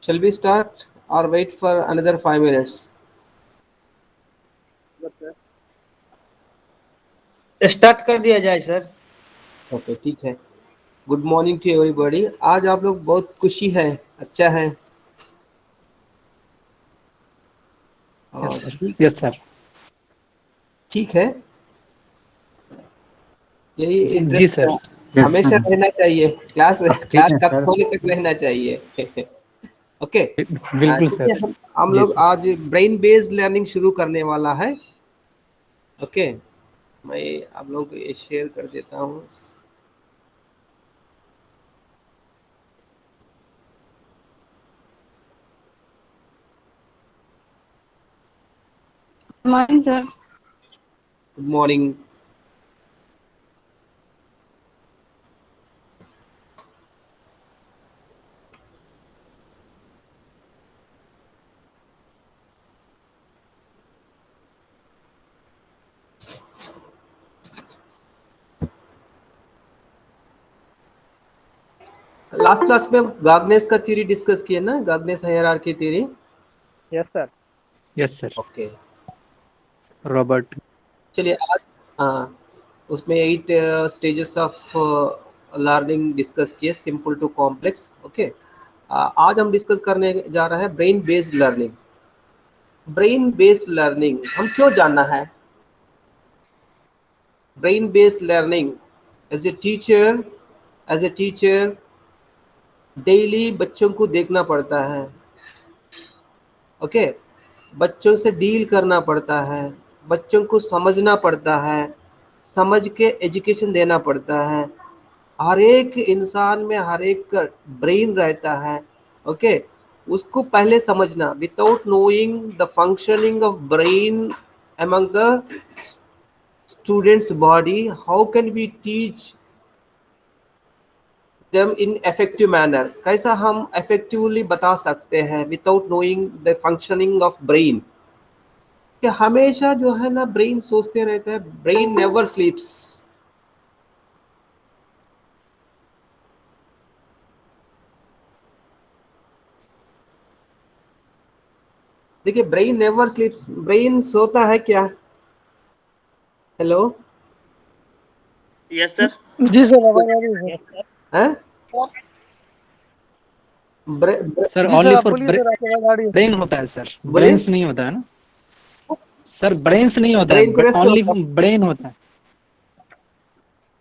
Shall we start or wait for another 5 minutes? Start कर दिया जाए सर। ओके, ठीक है। Good morning to everybody. आज आप लोग बहुत खुशी है, अच्छा है। यस और सर, ठीक यस सर। ठीक है, यही जी इंटरेस्ट सर। यस हमेशा सर। रहना चाहिए। क्लास ठीक क्लास है खत्म सर। होने तक रहना चाहिए। ओके, बिल्कुल ठीक है। सर। हम जी लोग सर। आज ब्रेन बेस्ड लर्निंग शुरू करने वाला है। ओके, मैं आप लोग को ये शेयर कर देता हूँ। Morning, sir. Good morning. Last class में गाग्नेस का थ्योरी डिस्कस किया ना, Gagne's hierarchy theory. Yes sir. Yes sir. Okay, Robert. चलिए आज उसमें 8 स्टेजेस ऑफ लर्निंग डिस्कस किए, सिंपल टू कॉम्प्लेक्स। ओके, आज हम डिस्कस करने जा रहे हैं brain based learning. Brain based learning हम क्यों जानना है? Brain based learning as a teacher daily बच्चों को देखना पड़ता है। ओके, बच्चों से डील करना पड़ता है, बच्चों को समझना पड़ता है, समझ के एजुकेशन देना पड़ता है। हर एक इंसान में हर एक का ब्रेन रहता है। ओके, उसको पहले समझना। Without knowing the functioning of brain among the students body, how can we teach them in effective manner? कैसा हम effectively बता सकते हैं without knowing the functioning of brain? कि हमेशा जो है ना ब्रेन सोचते रहता है, ब्रेन नेवर स्लीप्स। देखिए, ब्रेन नेवर स्लीप्स, ब्रेन सोता है क्या? Hello, yes sir. जी सर, आवाज आ रही है सर। हैं? सर जी सर, ओनली आप फॉर बोलिए सर, आपकी आवाज आ रही है। ब्रेन होता है सर, बोले, ब्रेन्स नहीं होता है ना सर, ब्रेन्स नहीं होता ब्रेन को है, रेस्ट ओनली होता है। ब्रेन होता है।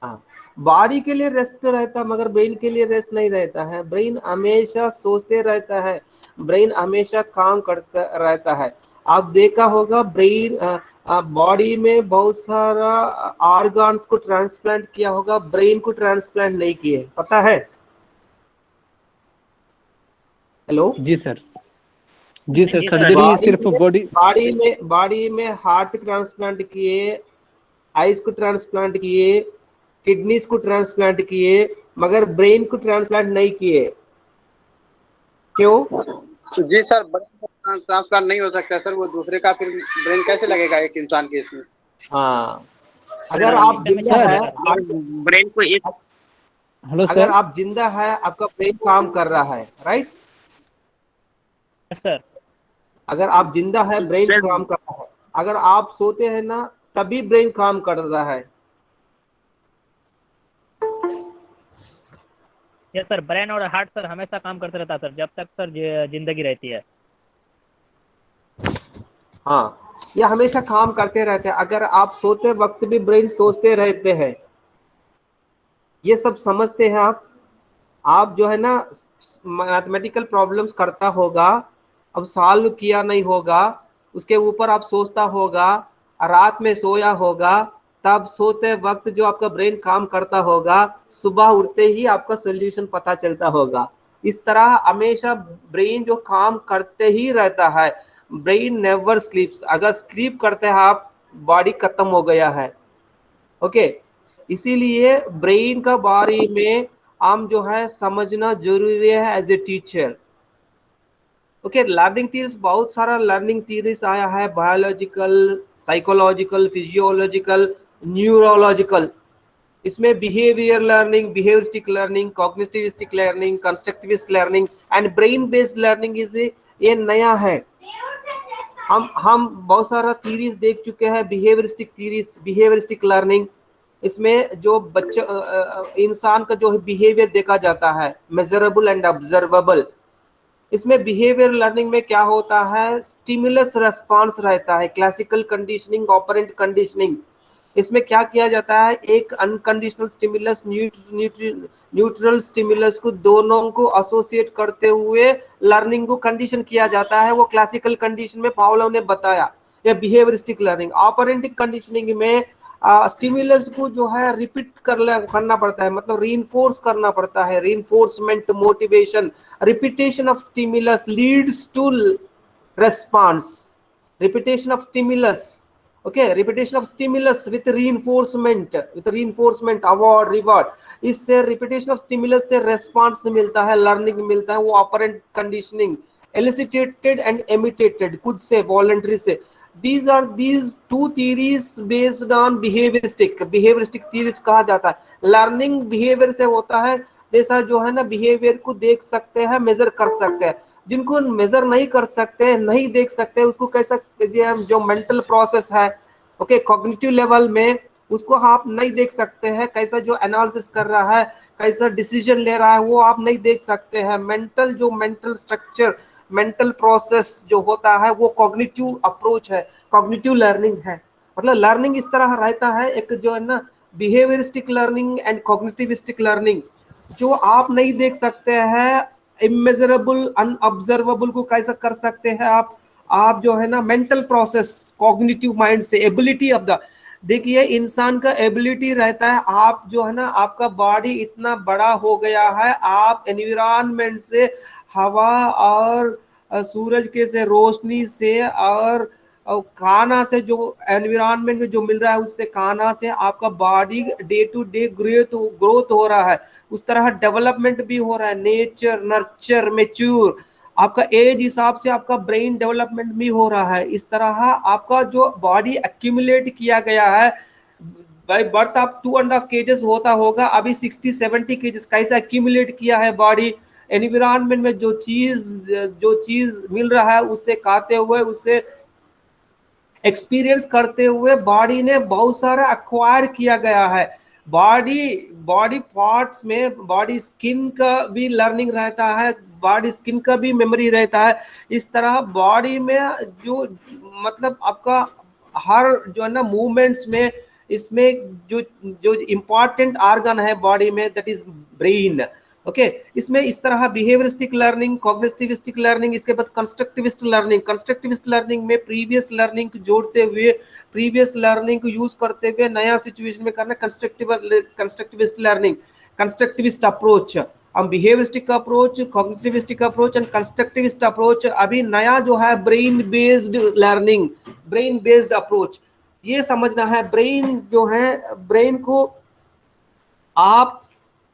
हाँ, बॉडी के लिए रेस्ट तो रहता है मगर ब्रेन के लिए रेस्ट नहीं रहता है। ब्रेन हमेशा सोचते रहता है, ब्रेन हमेशा काम करता रहता है। आप देखा होगा ब्रेन बॉडी में बहुत सारा ऑर्गन्स को ट्रांसप्लांट किया होगा, ब्रेन को ट्रांसप्लांट नहीं किए, पता है? हेलो, जी सर। जी सर, जी सर। सर्जरी सिर्फ बॉडी। बॉडी में हार्ट ट्रांसप्लांट किए, आइज को ट्रांसप्लांट किए, किडनीज को ट्रांसप्लांट किए, मगर ब्रेन को ट्रांसप्लांट नहीं किए। क्यों? जी सर, ट्रांसप्लांट नहीं हो सकता सर, वो दूसरे का फिर ब्रेन कैसे लगेगा एक इंसान के इसमें। हाँ, अगर आप जिंदा सर, है, ब्रेन को एक हेलो अगर सर। आप जिंदा है, आपका ब्रेन काम कर रहा है, राइट? सर अगर आप जिंदा है, ब्रेन सर काम कर रहा है। अगर आप सोते हैं ना, तभी ब्रेन काम कर रहा है। यस सर, ब्रेन और हार्ट सर हमेशा काम करते रहता है सर, जब तक सर जिंदगी रहती है। हाँ, ये हमेशा काम करते रहते हैं। अगर आप सोते वक्त भी ब्रेन सोचते रहते हैं, ये सब समझते हैं आप जो है ना मैथमेटिकल प्रॉब्लम्स करता होगा, अब सॉल्व किया नहीं होगा, उसके ऊपर आप सोचता होगा, रात में सोया होगा, तब सोते वक्त जो आपका ब्रेन काम करता होगा, सुबह उठते ही आपका सॉल्यूशन पता चलता होगा। इस तरह हमेशा ब्रेन जो काम करते ही रहता है। Brain never स्लीप्स। अगर स्लीप करते हैं आप, बॉडी खत्म हो गया है। ओके, इसीलिए ब्रेन का बारे में हम जो है समझना जरूरी है as a teacher. Okay, learning theories, बहुत सारा लर्निंग थीरीज आया है, बायोलॉजिकल, साइकोलॉजिकल, फिजियोलॉजिकल, न्यूरोलॉजिकल। इसमें behaviour learning, behaviouristic learning, cognitivistic learning, constructivist learning and brain based learning is ये नया है। हम बहुत सारा थीरीज देख चुके हैं, बिहेवियरिस्टिक थीरीज, बिहेवियरिस्टिक लर्निंग। इसमें जो बच्चे इंसान का जो बिहेवियर देखा जाता है, मेजरेबल एंड ऑब्जर्वेबल। इसमें बिहेवियर लर्निंग में क्या होता है, स्टिमुलस रेस्पॉन्स रहता है, क्लासिकल कंडीशनिंग, ऑपरेंट कंडीशनिंग। इसमें क्या किया जाता है, एक अनकंडीशनल स्टिमुलस, न्यूट्रल स्टिमुलस को दोनों को एसोसिएट करते हुए लर्निंग को कंडीशन किया जाता है। वो क्लासिकल कंडीशन में पावलोव ने बताया, या बिहेवियरिस्टिक लर्निंग। ऑपरेंटिक कंडीशनिंग में स्टिमुलस को जो है रिपीट करना पड़ता है, मतलब रीइंफोर्स करना पड़ता है, reinforcement, motivation, repetition of stimulus leads to response, repetition of stimulus, okay, repetition of stimulus with reinforcement, award, reward, इससे repetition of stimulus से response मिलता है, learning मिलता है। वो operant conditioning, elicited and imitated, खुद से, voluntary से। these two theories based on behavioristic theories कहा जाता है। learning behavior से होता है, जैसा जो है ना, behavior को देख सकते हैं, measure कर सकते हैं। जिनको मेजर नहीं कर सकते, नहीं देख सकते, उसको कैसा जो मेंटल प्रोसेस है, ओके, कॉग्निटिव लेवल में, उसको आप नहीं देख सकते हैं। कैसा जो एनालिसिस कर रहा है, कैसा डिसीजन ले रहा है, वो आप नहीं देख सकते हैं। मेंटल स्ट्रक्चर, मेंटल प्रोसेस जो होता है, वो कॉग्निटिव अप्रोच है, कॉग्निटिव लर्निंग है। मतलब लर्निंग इस तरह रहता है, एक जो है ना बिहेवियरिस्टिक लर्निंग एंड कॉग्निटिविस्टिक लर्निंग, जो आप नहीं देख सकते हैं, इमेजरेबल, अनऑब्जर्वेबल को कैसा कर सकते हैं आप जो है ना मेंटल प्रोसेस, कॉग्निटिव माइंड से, एबिलिटी ऑफ द, देखिए इंसान का एबिलिटी रहता है, आप जो है ना, आपका बॉडी इतना बड़ा हो गया है, आप एनवायरनमेंट से, हवा और सूरज के से रोशनी से और खाना से, जो एनवायरनमेंट में जो मिल रहा है उससे, खाना से आपका body day to day growth हो रहा है। उस तरह डेवलपमेंट भी हो रहा है, नेचर, नर्चर, मैच्योर, आपका एज हिसाब से आपका ब्रेन डेवलपमेंट भी हो रहा है। इस तरह आपका जो बॉडी एक्यूमुलेट किया गया है, बाय बर्थ आप 2.5 केजेस होता होगा, अभी 60-70 केजेस कैसा एक्यूमुलेट किया है बॉडी। एनवायरनमेंट में जो चीज मिल रहा है, उससे खाते हुए, उससे एक्सपीरियंस करते हुए बॉडी ने बहुत सारा एक्वायर किया गया है। बॉडी पार्ट्स में बॉडी स्किन का भी लर्निंग रहता है, बॉडी स्किन का भी मेमोरी रहता है। इस तरह बॉडी में जो मतलब आपका हर जो है ना मूवमेंट्स में, इसमें जो इम्पॉर्टेंट ऑर्गन है बॉडी में, दैट इज ब्रेन। ओके, इसमें इस तरह बिहेवियरिस्टिक लर्निंग, कॉग्निटिविस्टिक लर्निंग, इसके बाद कंस्ट्रक्टिविस्ट लर्निंग में प्रीवियस लर्निंग को जोड़ते हुए, प्रीवियस लर्निंग को यूज करते हुए नया सिचुएशन में करना, कंस्ट्रक्टिविस्ट लर्निंग, कंस्ट्रक्टिविस्ट अप्रोच। हम behavioristic approach, cognitivistic approach and constructivist approach, अभी नया जो है brain based learning, brain based approach, ये समझना है। ब्रेन जो है, ब्रेन को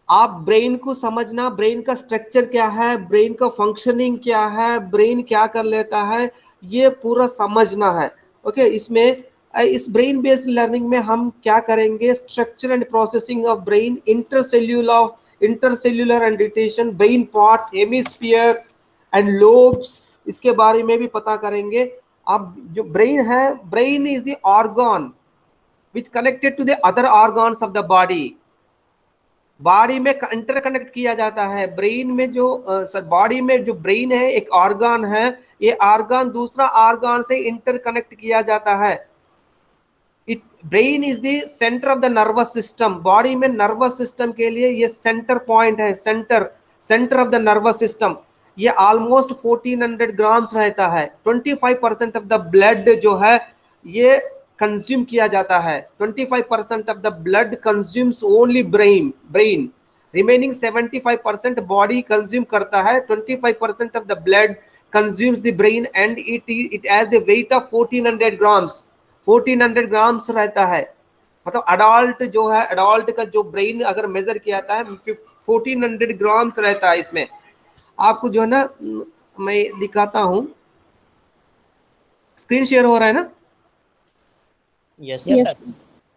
आप ब्रेन को समझना, ब्रेन का स्ट्रक्चर क्या है, ब्रेन का फंक्शनिंग क्या है, ब्रेन क्या कर लेता है, ये पूरा समझना है। ओके, इसमें इस ब्रेन बेस्ड लर्निंग में हम क्या करेंगे, structure and processing of brain, intercellular and retention, brain parts, hemisphere and lobes, इसके बारे में भी पता करेंगे। अब जो ब्रेन है, brain is the organ which connected to the other organs of the body में इंटरकनेक्ट किया जाता है। ब्रेन में जो बॉडी में जो ब्रेन है, एक ऑर्गन है, ये ऑर्गन दूसरा ऑर्गन से इंटरकनेक्ट किया जाता है। Brain is the centre of the nervous system. Body में नर्वस सिस्टम के लिए ये सेंटर पॉइंट है, centre of the nervous system. ये ऑलमोस्ट 1400 ग्राम्स रहता है। 25% ऑफ द ब्लड जो है ये कंज्यूम किया जाता है। 25% of the blood consumes only brain, remaining 75% body consume करता है। 25% of the blood consumes the brain and it has the weight of 1400 grams. 1400 grams रहता है। मतलब अडल्ट जो है, अडल्ट का जो ब्रेन अगर मेजर किया जाता है 1400 ग्राम्स रहता है। इसमें आपको जो है ना, मैं दिखाता हूं, स्क्रीन शेयर हो रहा है ना? Yes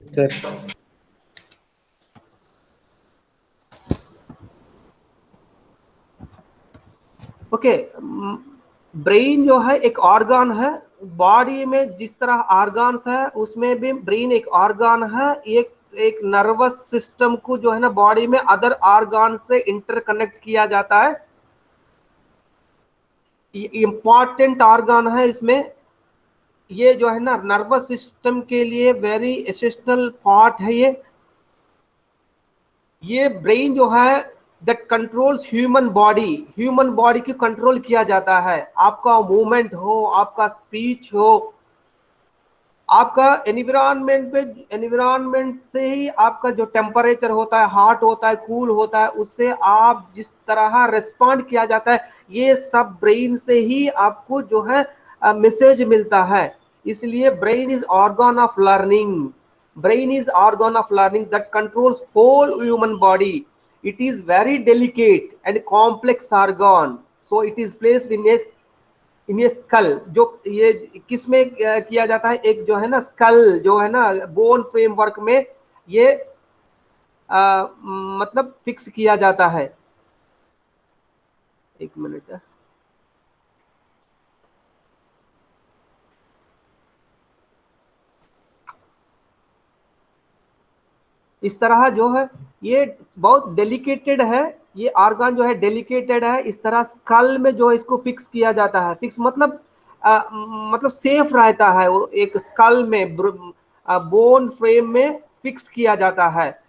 sir. ओके, ब्रेन जो है एक ऑर्गन है, बॉडी में जिस तरह ऑर्गन्स है उसमें भी ब्रेन एक ऑर्गन है। एक नर्वस सिस्टम को जो है ना बॉडी में अदर ऑर्गन से इंटरकनेक्ट किया जाता है। इंपॉर्टेंट ऑर्गन है इसमें, ये जो है ना नर्वस सिस्टम के लिए वेरी एसेंशियल पार्ट है। ये ब्रेन जो है दैट कंट्रोल्स ह्यूमन बॉडी की कंट्रोल किया जाता है। आपका मूवमेंट हो, आपका स्पीच हो, आपका एनवायरनमेंट से ही आपका जो टेम्परेचर होता है, हॉट होता है, कूल होता है, उससे आप जिस तरह रिस्पॉन्ड किया जाता है, ये सब ब्रेन से ही आपको जो है मैसेज मिलता है। इसलिए brain is organ of learning. Brain is organ of learning that controls whole human body. It is very delicate and complex organ, so it is placed in a skull। जो ये किस में किया जाता है, एक जो है ना स्कल जो है ना बोन फ्रेमवर्क में ये मतलब फिक्स किया जाता है। एक मिनट, इस तरह जो है ये बहुत डेलिकेटेड है, ये ऑर्गन जो है डेलिकेटेड है। इस तरह स्कल में जो है इसको फिक्स किया जाता है। फिक्स मतलब मतलब सेफ रहता है, वो एक स्कल में बोन फ्रेम में फिक्स किया जाता है।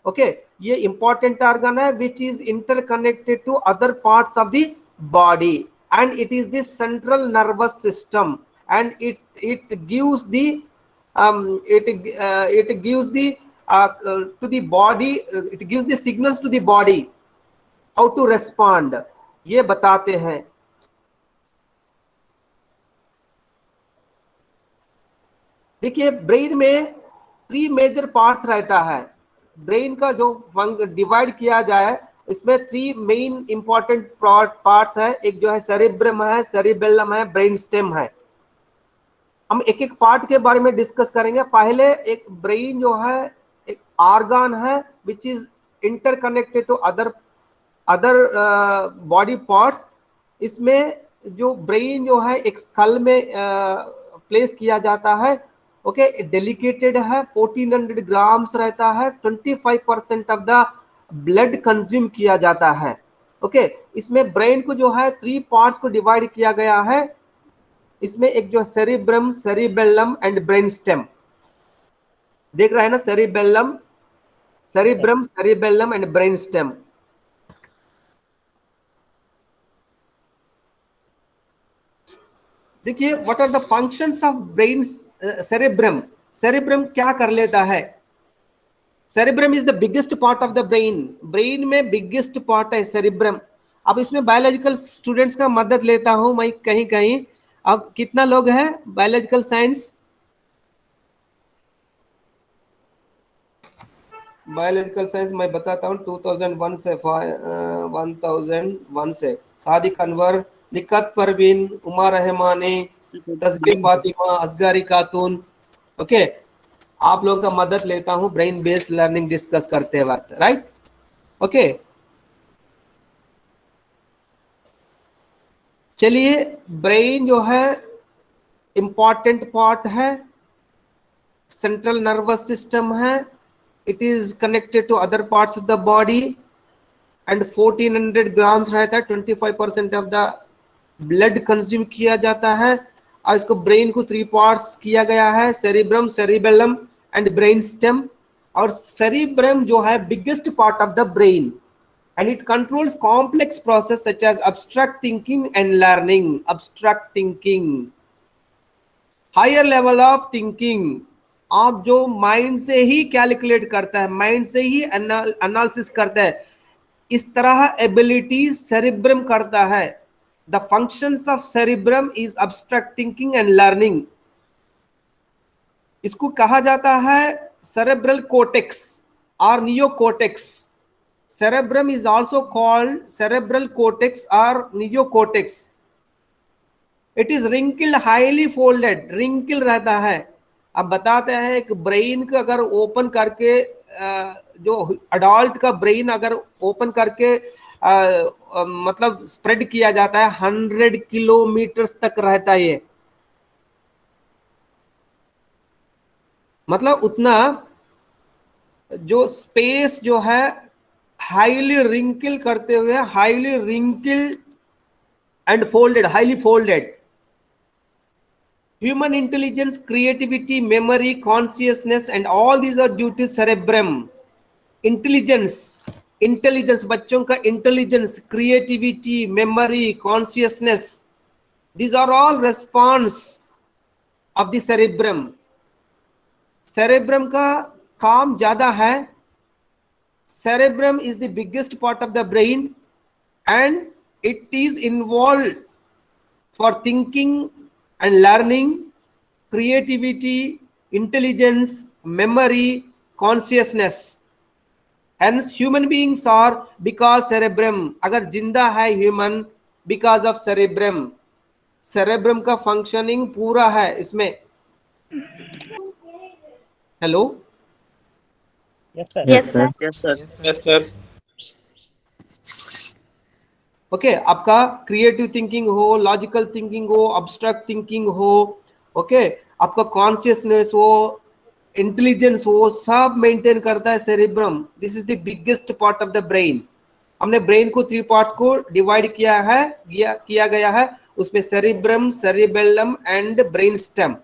ओके, ये इंपॉर्टेंट ऑर्गन है which is interconnected to other parts of the body and it is the central nervous system and it gives the it gives the to the body, it gives the signals to the body how to respond, ये बताते हैं। देखिए brain में 3 major parts रहता है। Brain का जो divide किया जाए इसमें 3 मेन इंपॉर्टेंट पार्ट्स है। एक जो है सेरिब्रम है, सेरिबेलम है, ब्रेन स्टेम है। हम एक एक पार्ट के बारे में डिस्कस करेंगे। पहले एक ब्रेन जो है एक ऑर्गन है which is interconnected to other body parts. इसमें जो ब्रेन जो है एक स्कल में प्लेस किया जाता है। ओके, डेलिकेटेड है, 1400 ग्राम्स रहता है, 25% ऑफ द ब्लड कंज्यूम किया जाता है। ओके, इसमें ब्रेन को जो है 3 पार्ट्स को डिवाइड किया गया है। इसमें एक जो cerebrum, cerebellum and brain stem देख रहे हैं ना, cerebellum, cerebrum, cerebellum and brain stem. देखिए what are the functions of brain. Cerebrum, cerebrum क्या कर लेता है? Cerebrum is the biggest part of the brain. Brain में बिगेस्ट पार्ट है सेरिब्रम। अब इसमें बायोलॉजिकल स्टूडेंट्स का मदद लेता हूं मैं कहीं कहीं। अब कितना लोग हैं बायोलॉजिकल साइंस? बायोलॉजिकल साइंस मैं बताता हूँ 2001 से 1001 से सादिक अनवर, निकत परवीन, उमा रहमानी, तस्बीह फातिमा, असगरी खातून। ओके, आप लोगों का मदद लेता हूँ ब्रेन बेस्ड लर्निंग डिस्कस करते वक्त, राइट? ओके, चलिए ब्रेन जो है इंपॉर्टेंट पार्ट है, सेंट्रल नर्वस सिस्टम है। It is connected to other parts of the body and 1400 grams रहता है, 25% ऑफ द ब्लड कंज्यूम किया जाता है। और इसको ब्रेन को 3 पार्ट्स किया गया है, cerebrum, cerebellum and brain stem. और सेरिब्रम जो है biggest part of the brain and it controls complex process such as abstract thinking and learning. Abstract thinking, higher level of thinking, आप जो माइंड से ही कैलकुलेट करता है, माइंड से ही analysis करता है, इस तरह एबिलिटी सेरिब्रम करता है। The functions of cerebrum is abstract thinking and learning। इसको कहा जाता है सेरेब्रल कोर्टेक्स और neocortex. Cerebrum is also called cerebral cortex or neocortex. It is wrinkled, highly folded, wrinkle रहता है। अब बताते हैं एक ब्रेन को अगर ओपन करके जो अडल्ट का ब्रेन अगर ओपन करके मतलब स्प्रेड किया जाता है, 100 किलोमीटर तक रहता है ये, मतलब उतना जो स्पेस जो है हाईली रिंकल करते हुए, highly wrinkle and folded, highly folded. Human intelligence, creativity, memory, consciousness, and all these are due to cerebrum. Intelligence बच्चों का intelligence, creativity, memory, consciousness, these are all response of the cerebrum. cerebrum का काम ज्यादा है। cerebrum is the biggest part of the brain and it is involved for thinking and learning, creativity, intelligence, memory, consciousness. Hence human beings are because cerebrum, अगर जिंदा है human because of cerebrum, cerebrum का functioning पूरा है इसमें। Hello, yes sir. Yes, sir. Yes sir. Yes sir. Okay, आपका creative thinking हो, logical thinking हो, अब्स्ट्रैक्ट थिंकिंग हो, ओके, आपका कॉन्शियसनेस हो, इंटेलिजेंस हो, सब मेंटेन करता है cerebrum. This is the biggest part of the brain. हमने ब्रेन को 3 पार्ट्स को डिवाइड किया गया है, उसमें cerebrum, cerebellum and brain stem.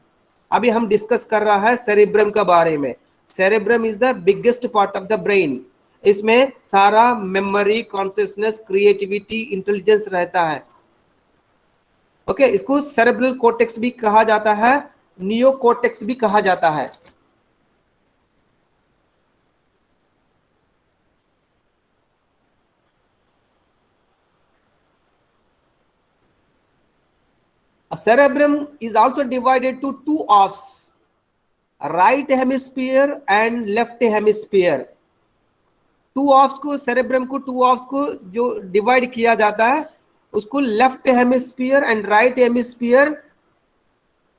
अभी हम डिस्कस कर रहा है सेरिब्रम के बारे में। Cerebrum is the biggest part of the brain. इसमें सारा मेमोरी, कॉन्शियसनेस, क्रिएटिविटी, इंटेलिजेंस रहता है। ओके, इसको सेरेब्रल कोर्टेक्स भी कहा जाता है, नियो कोर्टेक्स भी कहा जाता है। A cerebrum is also divided to 2 halves, right hemisphere and left hemisphere. 2 halves को, cerebrum को 2 halves को जो डिवाइड किया जाता है उसको left hemisphere and right hemisphere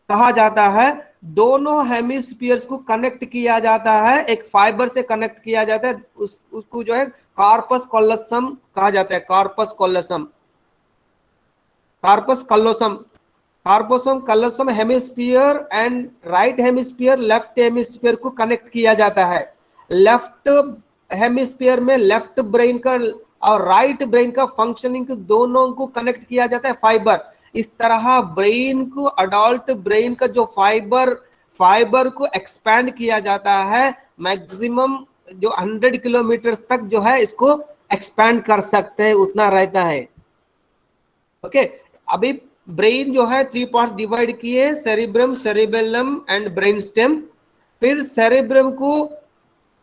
कहा जाता है। दोनों हेमिस्फीयर्स को कनेक्ट किया जाता है, एक फाइबर से कनेक्ट किया जाता है, उसको जो है कार्पस कॉलोसम कहा जाता है। Corpus callosum, corpus callosum, corpus callosum hemisphere and right hemisphere, left hemisphere को कनेक्ट किया जाता है। लेफ्ट हेमिस्फीयर में लेफ्ट ब्रेन का और राइट ब्रेन का फंक्शनिंग दोनों को कनेक्ट किया जाता है फाइबर। इस तरह ब्रेन को, अडल्ट ब्रेन का जो फाइबर को एक्सपैंड किया जाता है, मैक्सिमम जो 100 किलोमीटर तक जो है इसको एक्सपैंड कर सकते हैं, उतना रहता है। ओके, अभी ब्रेन जो है 3 पार्ट्स डिवाइड किए, cerebrum, cerebellum and brain stem. फिर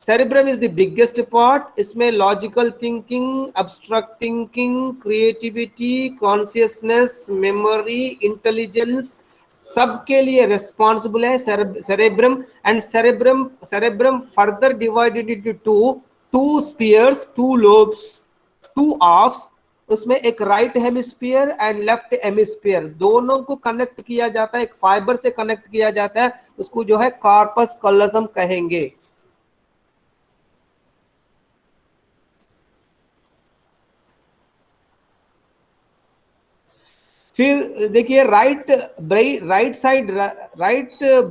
cerebrum is the biggest part. इसमें logical thinking, abstract thinking, creativity, consciousness, memory, intelligence सबके लिए रिस्पॉन्सिबल है cerebrum. And cerebrum further divided into 2 spheres, 2 lobes, 2 halves. उसमें एक right hemisphere and left hemisphere, दोनों को connect किया जाता है, एक फाइबर से कनेक्ट किया जाता है, उसको जो है कार्पस कॉलोसम कहेंगे। फिर देखिए right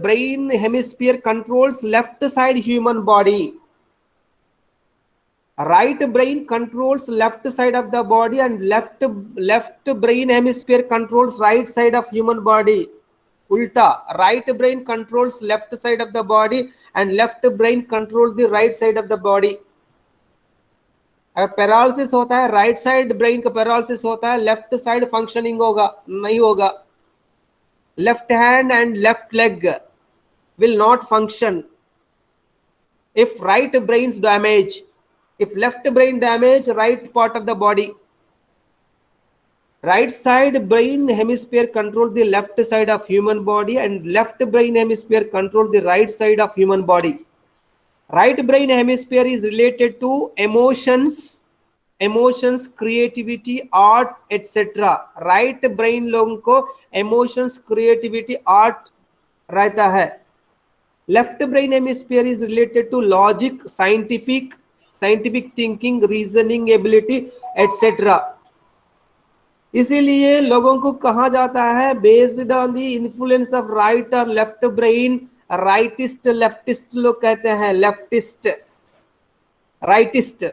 brain hemisphere controls left side human body. Right brain controls left side of the body and left brain hemisphere controls right side of human body. Ulta, right brain controls left side of the body and left brain controls the right side of the body. अगर paralysis होता है, right side brain का paralysis होता है, left side functioning नहीं होगा। Left hand and left leg will not function if right brain's damage. If left brain damage, right part of the body, right side brain hemisphere controls the left side of human body and left brain hemisphere controls the right side of human body. Right brain hemisphere is related to emotions, creativity, art, etc. right brain लोगों को emotions, creativity, art रहता है। Left brain hemisphere is related to logic, scientific thinking, reasoning ability, etcetera. इसीलिए लोगों को कहा जाता है based on the influence of right और लेफ्ट ब्रेन, राइटिस्ट लेफ्टिस्ट लोग कहते हैं, लेफ्टिस्ट राइटिस्ट।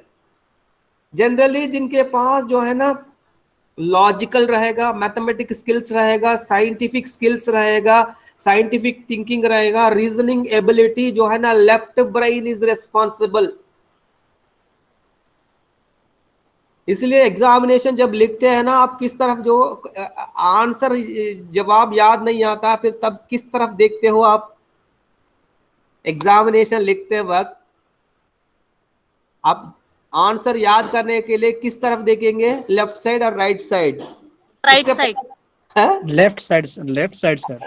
जनरली जिनके पास जो है ना लॉजिकल रहेगा, मैथमेटिक स्किल्स रहेगा, साइंटिफिक स्किल्स रहेगा, साइंटिफिक थिंकिंग रहेगा, रीजनिंग एबिलिटी जो है ना, लेफ्ट ब्रेन इज रिस्पॉन्सिबल। इसलिए एग्जामिनेशन जब लिखते हैं ना आप, किस तरफ जो आंसर जवाब याद नहीं आता फिर तब किस तरफ देखते हो आप? एग्जामिनेशन लिखते वक्त आप आंसर याद करने के लिए किस तरफ देखेंगे? लेफ्ट साइड और right side? Right side, left side sir, left side sir.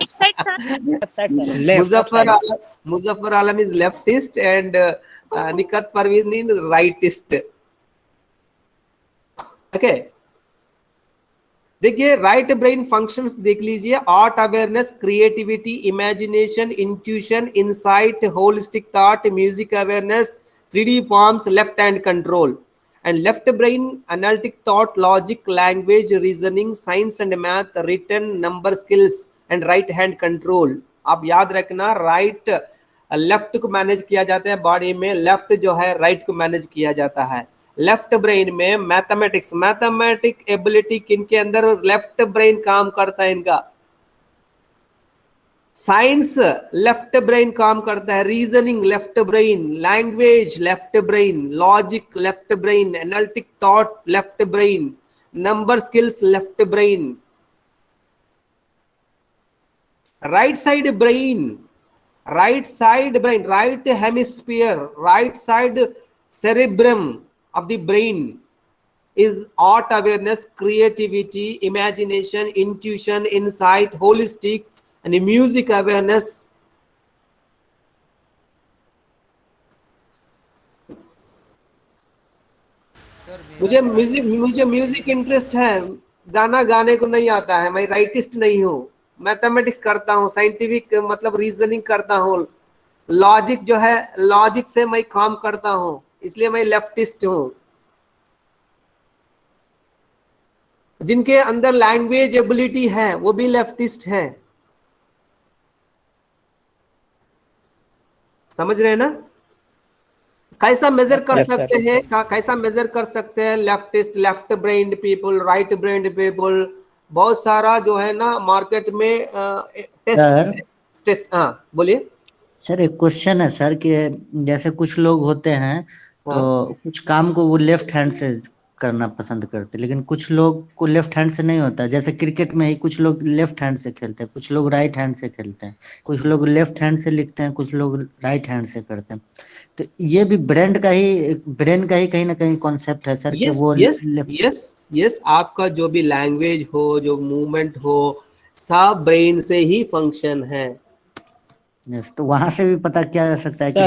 Muzaffar Alam is leftist and Nikhat Parveen is rightist. Okay, देखिए राइट ब्रेन फंक्शंस देख लीजिए, art, awareness, creativity, imagination, intuition, insight, holistic thought, music awareness, 3D forms, left hand control, and left brain analytic thought, logic, language, reasoning, science and math, written, number skills, and right hand control। आप याद रखना, right left को manage किया जाता है body में, left जो है राइट को मैनेज किया जाता है। लेफ्ट ब्रेन में मैथमेटिक्स, मैथमेटिक एबिलिटी किनके अंदर लेफ्ट ब्रेन काम करता है इनका। साइंस लेफ्ट ब्रेन काम करता है, reasoning left brain, language left brain, logic left brain, analytic thought left brain, number skills left brain. Right side brain, right side brain, right hemisphere, right side cerebrum of the brain is art, awareness, creativity, imagination, intuition, insight, holistic and music awareness। मुझे music interest है, गाना गाने को नहीं आता है, मैं rightist नहीं हूँ। मैथमेटिक्स करता हूँ, साइंटिफिक मतलब रीजनिंग करता हूँ, लॉजिक जो है लॉजिक से मैं काम करता हूँ, इसलिए मैं लेफ्टिस्ट हूँ। जिनके अंदर लैंग्वेज एबिलिटी है वो भी लेफ्टिस्ट है। समझ रहे हैं ना? कैसा मेजर कर सकते हैं, कैसा मेजर कर सकते हैं leftist, left brand people, right brand people? बहुत सारा जो है ना मार्केट में टेस्ट। हाँ बोलिए सर। एक क्वेश्चन है सर कि जैसे कुछ लोग होते हैं तो कुछ काम को वो लेफ्ट हैंड से करना पसंद करते हैं, लेकिन कुछ लोग को लेफ्ट हैंड से नहीं होता। जैसे क्रिकेट में ही कुछ लोग लेफ्ट हैंड से खेलते हैं, कुछ लोग राइट हैंड से खेलते हैं, कुछ लोग लेफ्ट हैंड से लिखते हैं, कुछ लोग राइट हैंड से करते हैं। तो ये भी ब्रेन का ही कहीं ना कहीं कॉन्सेप्ट है सर। yes, कि वो यस आपका जो भी लैंग्वेज हो, जो मूवमेंट हो, सब ब्रेन से ही फंक्शन है। तो वहां से भी पता किया जा सकता है कि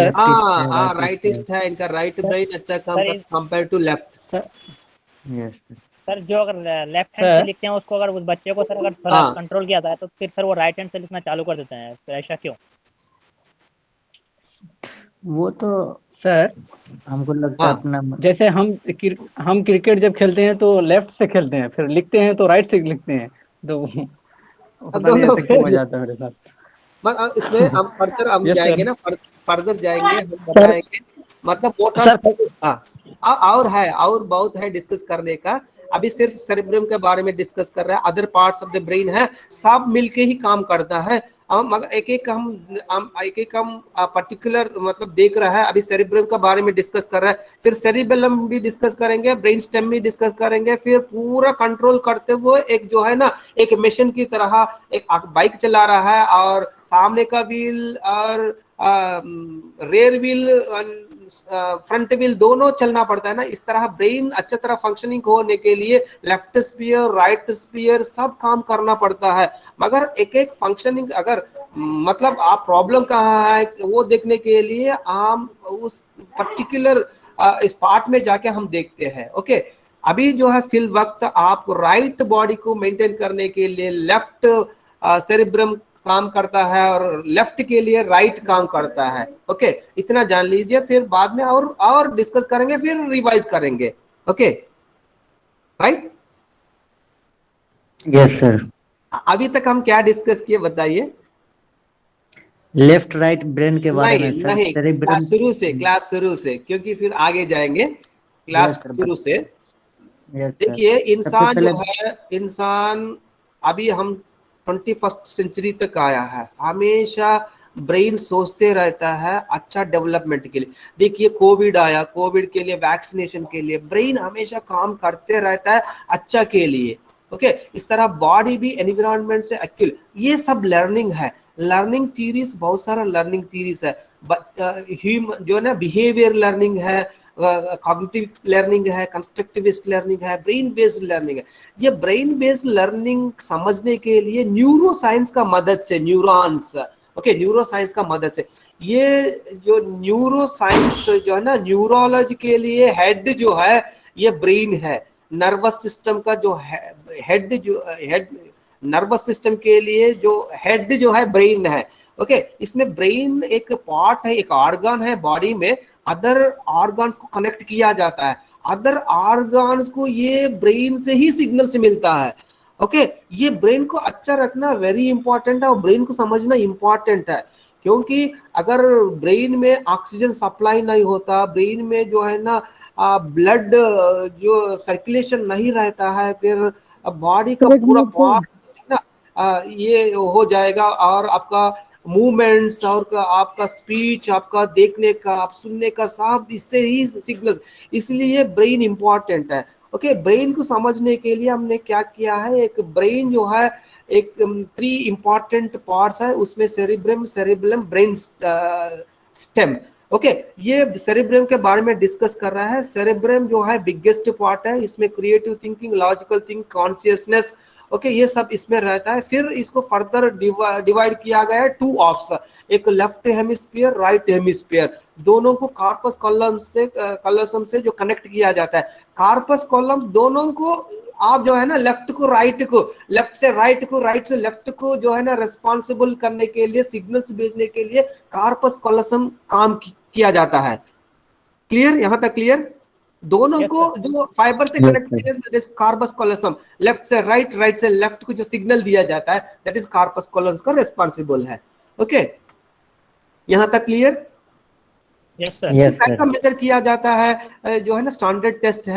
राइटिस्ट है, इनका राइट ब्रेन अच्छा काम करता है compare to left. Yes sir, जो अगर लेफ्ट हैंड से लिखते हैं उसको अगर उस बच्चे को सर अगर थोड़ा कंट्रोल किया जाता है तो फिर सर वो राइट हैंड से लिखना चालू कर देते हैं, फिर ऐसा क्यों? वो तो सर हमको लगता है अपना, जैसे हम क्रिकेट जब खेलते हैं तो लेफ्ट से खेलते हैं, फिर लिखते हैं तो राइट से लिखते हैं, तो पता नहीं ऐसा क्यों हो जाता है मेरे साथ। इसमें हम फर्दर हम जाएंगे ना, फर्दर जाएंगे, हम बताएंगे मतलब और है, और बहुत है डिस्कस करने का। अभी सिर्फ सेरेब्रम के बारे में डिस्कस कर रहे हैं, other parts of the brain है, सब मिलके ही काम करता है। एक एक हम पर्टिकुलर मतलब देख रहा है। अभी सेरेब्रम के बारे में डिस्कस कर रहा है, फिर सेरिबेलम भी डिस्कस करेंगे, ब्रेन स्टेम भी डिस्कस करेंगे, फिर पूरा कंट्रोल करते हुए एक जो है ना एक मशीन की तरह एक बाइक चला रहा है और सामने का व्हील और रेयर व्हील, फ्रंट व्हील दोनों चलना पड़ता है ना। इस तरह ब्रेन अच्छी तरह फंक्शनिंग होने के लिए लेफ्ट स्फीयर, राइट स्फीयर सब काम करना पड़ता है। मगर एक एक फंक्शनिंग अगर मतलब आप प्रॉब्लम कहाँ है वो देखने के लिए हम उस पर्टिकुलर इस पार्ट में जाके हम देखते हैं। ओके, अभी जो है फिल वक्त आप राइट बॉडी को मेंटेन करने के लिए लेफ्ट सेरेब्रम काम करता है और लेफ्ट के लिए राइट काम करता है। ओके, इतना जान लीजिए, फिर बाद में और डिस्कस करेंगे, फिर रिवाइज करेंगे। Okay, right? Yes sir. अभी तक हम क्या डिस्कस किए बताइए? लेफ्ट राइट ब्रेन के बारे में नहीं सर, नहीं, सेरिब्रम। क्लास शुरू से, क्योंकि फिर आगे जाएंगे। Class yes sir. शुरू से। Yes sir. देखिए सबसे इंसान पहले जो है, इंसान अभी हम 21st सेंचुरी तक आया है, हमेशा ब्रेन सोचते रहता है अच्छा डेवलपमेंट के लिए। देखिए कोविड आया, कोविड के लिए, वैक्सीनेशन के लिए ब्रेन हमेशा काम करते रहता है अच्छा के लिए। ओके, इस तरह बॉडी भी एनवायरनमेंट से एक्चुअल, ये सब लर्निंग है। लर्निंग थीरीज, बहुत सारा लर्निंग थीरीज है। जो है ना, बिहेवियर लर्निंग है, कॉग्निटिव लर्निंग है, कंस्ट्रक्टिविस्ट लर्निंग है, ब्रेन बेस्ड लर्निंग है। ये ब्रेन बेस्ड लर्निंग समझने के लिए न्यूरो साइंस का मदद से, न्यूरॉन्स, ओके, न्यूरो साइंस का मदद से, ये जो न्यूरो साइंस जो है ना, न्यूरोलॉजी के लिए हेड जो है ये ब्रेन है। नर्वस सिस्टम का जो हेड, जो हेड नर्वस सिस्टम के लिए जो हेड जो है ब्रेन है। ओके, इसमें ब्रेन एक पार्ट है, एक ऑर्गन है बॉडी में, अदर ऑर्गन्स को कनेक्ट किया जाता है। अदर ऑर्गन्स को ये ब्रेन से ही सिग्नल से मिलता है। ओके, ये ब्रेन को अच्छा रखना वेरी इंपॉर्टेंट है, और ब्रेन को समझना इंपॉर्टेंट है। क्योंकि अगर ब्रेन में ऑक्सीजन सप्लाई नहीं होता, ब्रेन में जो है ना ब्लड जो सर्कुलेशन नहीं रहता है, फिर बॉडी का पूरा पार्ट ना ये हो जाएगा, और आपका मूवमेंट्स और आपका स्पीच, आपका देखने का, आप सुनने का, सब इससे ही सिग्नल्स। इसलिए ब्रेन इंपॉर्टेंट है। ओके, ब्रेन को समझने के लिए हमने क्या किया है, एक ब्रेन जो है, एक 3 इंपॉर्टेंट पार्ट्स है उसमें, cerebrum, cerebellum, brain stem. Okay, ये सेरिब्रम के बारे में डिस्कस कर रहा है। सेरिब्रम जो है बिगेस्ट पार्ट है, इसमें creative thinking, logical thinking, consciousness, okay, ये सब इसमें रहता है। फिर इसको फर्दर डिवाइड किया गया है 2 ऑफ्स, एक लेफ्ट हेमिस्फीयर, राइट हेमिस्फीयर, दोनों को कार्पस कॉलम से जो कनेक्ट किया जाता है। कार्पस कॉलम दोनों को आप जो है ना, लेफ्ट को राइट को, लेफ्ट से राइट को, राइट से लेफ्ट को जो है ना रिस्पॉन्सिबल करने के लिए, सिग्नल्स भेजने के लिए कार्पस कॉलम काम किया जाता है। क्लियर? यहां तक क्लियर? दोनों Yes, को sir. जो फाइबर से Yes, कनेक्ट sir. किया जाता है, कार्पस कॉलम, लेफ्ट से राइट, राइट से लेफ्ट को जो सिग्नल दिया जाता है, दैट इज कार्पस कॉलम का रिस्पॉन्सिबल है। ओके, यहां तक क्लियर? Yes, sir. यस कैसा सर। मेजर किया जाता है? जो है ना स्टैंडर्ड टेस्ट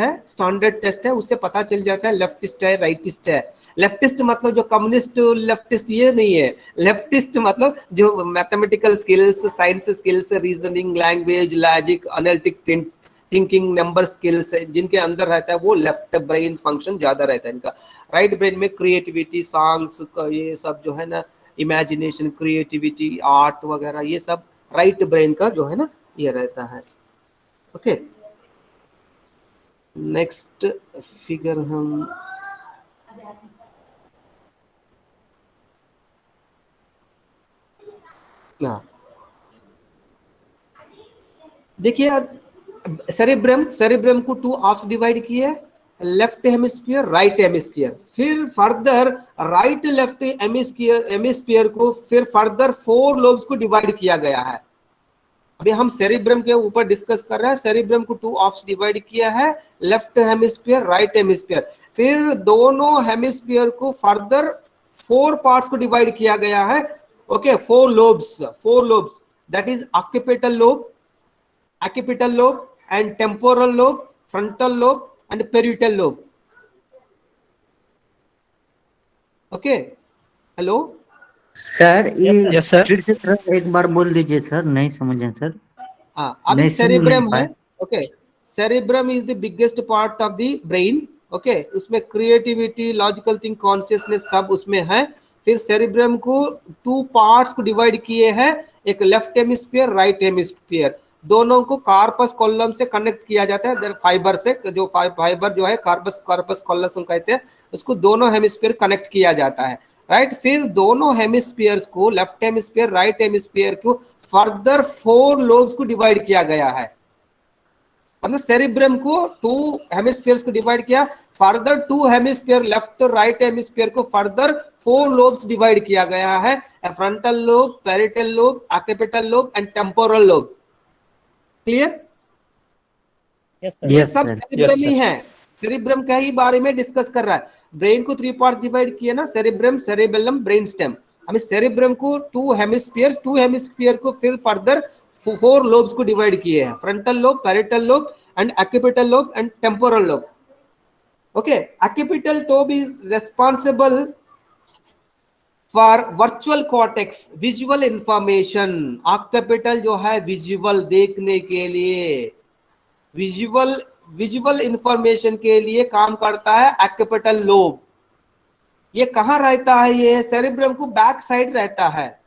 है, उससे पता चल जाता है लेफ्टिस्ट है, राइटिस्ट है। लेफ्टिस्ट मतलब जो कम्युनिस्ट लेफ्टिस्ट ये नहीं है। लेफ्टिस्ट मतलब जो mathematical skills, science skills, reasoning, language, logic, analytic thinking, number skills जिनके अंदर रहता है, वो लेफ्ट ब्रेन फंक्शन ज्यादा रहता है इनका। राइट ब्रेन में क्रिएटिविटी, सॉन्ग्स, ये सब जो है ना, इमेजिनेशन, क्रिएटिविटी, आर्ट वगैरह, ये सब राइट ब्रेन का जो है ना ये रहता है। ओके, नेक्स्ट फिगर हम देखिए, सेरिब्रम को 2 ऑफ्स डिवाइड किए, लेफ्ट हेमिस्फीयर, राइट हेमिस्फीयर। फिर फर्दर राइट लेफ्ट हेमिस्फीयर को फिर फर्दर 4 लोब्स को डिवाइड किया गया है। अभी हम सेरिब्रम के ऊपर डिस्कस कर रहे हैं। सेरिब्रम को 2 ऑफ्स डिवाइड किया है, लेफ्ट हेमिस्फीयर, राइट हेमिस्फीयर। फिर दोनों हेमिस्फीयर को फर्दर 4 पार्ट्स को डिवाइड किया गया है। Okay, 4 lobes, that is occipital lobe, and temporal lobe, frontal lobe and parietal lobe. Okay, hello sir ये Yes, sir. फिर से सर एक बार बोल दीजिए सर, नहीं समझे सर। अभी नहीं सुन सेरिब्रम नहीं है। पाए। Okay, cerebrum is the biggest part of the brain. Okay, उसमें क्रिएटिविटी, लॉजिकल थिंक, कॉन्शियसनेस सब उसमें है। फिर सेरिब्रम को 2 पार्ट्स को डिवाइड किए हैं, एक लेफ्ट हेमिस्फीयर, राइट हेमिस्फीयर। दोनों को कार्पस कॉलम से कनेक्ट किया जाता है, फाइबर से, जो फाइबर जो है कार्पस कॉलम कहते हैं, उसको दोनों हेमिस्फीयर कनेक्ट किया जाता है। राइट, फिर दोनों हेमिस्फीयर्स को, लेफ्ट हेमिस्फीयर, राइट हेमिस्फीयर को फर्दर 4 लोब्स को डिवाइड किया गया है। मतलब सेरिब्रम को 2 हेमिस्फीयर्स को डिवाइड किया, further 2 hemisphere, left right hemisphere को फर्दर 4 लोब्स डिवाइड किया गया है, frontal lobe, parietal lobe, occipital lobe and temporal lobe. Clear? Yes, sir. Yes सब सर। सेरिब्रम ही है। सेरिब्रम का ही बारे में डिस्कस कर रहा है। ब्रेन को 3 पार्ट्स डिवाइड किए ना, सेरिब्रम, सेरिबेलम, ब्रेन स्टेम। हमें सेरिब्रम को 2 हेमिस्फीयर को फिर फर्दर 4 लोब्स को डिवाइड किए हैं, frontal lobe, parietal lobe and occipital lobe and temporal lobe. Okay, occipital lobe is responsible for virtual cortex, visual information. Occipital जो है विजुअल देखने के लिए, विजुअल इंफॉर्मेशन के लिए काम करता है ऑक्यूपिटल लोब। ये कहाँ रहता है? ये सेरिब्रम को बैक साइड रहता है।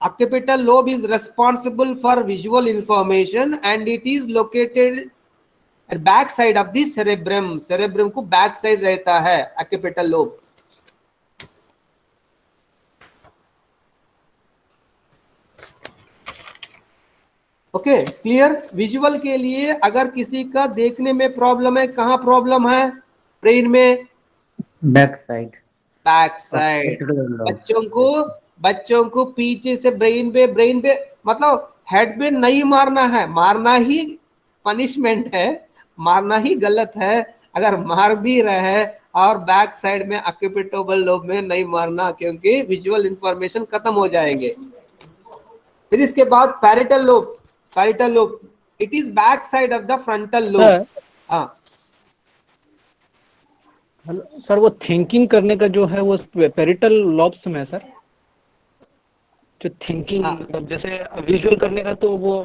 Occipital lobe is responsible for visual information and it is located at back side of the cerebrum. Cerebrum को बैक साइड रहता है occipital lobe. Okay, clear? Visual के लिए अगर किसी का देखने में प्रॉब्लम है, कहाँ प्रॉब्लम है? ब्रेन में बैक साइड। बच्चों को पीछे से ब्रेन पे मतलब हेड पे नहीं मारना है, मारना ही पनिशमेंट है, मारना ही गलत है। अगर मार भी रहे और बैक साइड में ऑक्यूपिटल लोब में नहीं मारना, क्योंकि विजुअल इंफॉर्मेशन खत्म हो जाएंगे। फिर इसके बाद parietal lobe, it is back side of the frontal lobe. हाँ हेलो सर, वो थिंकिंग करने का जो है वो पेरिटल लॉब्स में है सर, जो थिंकिंग मतलब जैसे विजुअल करने का तो वो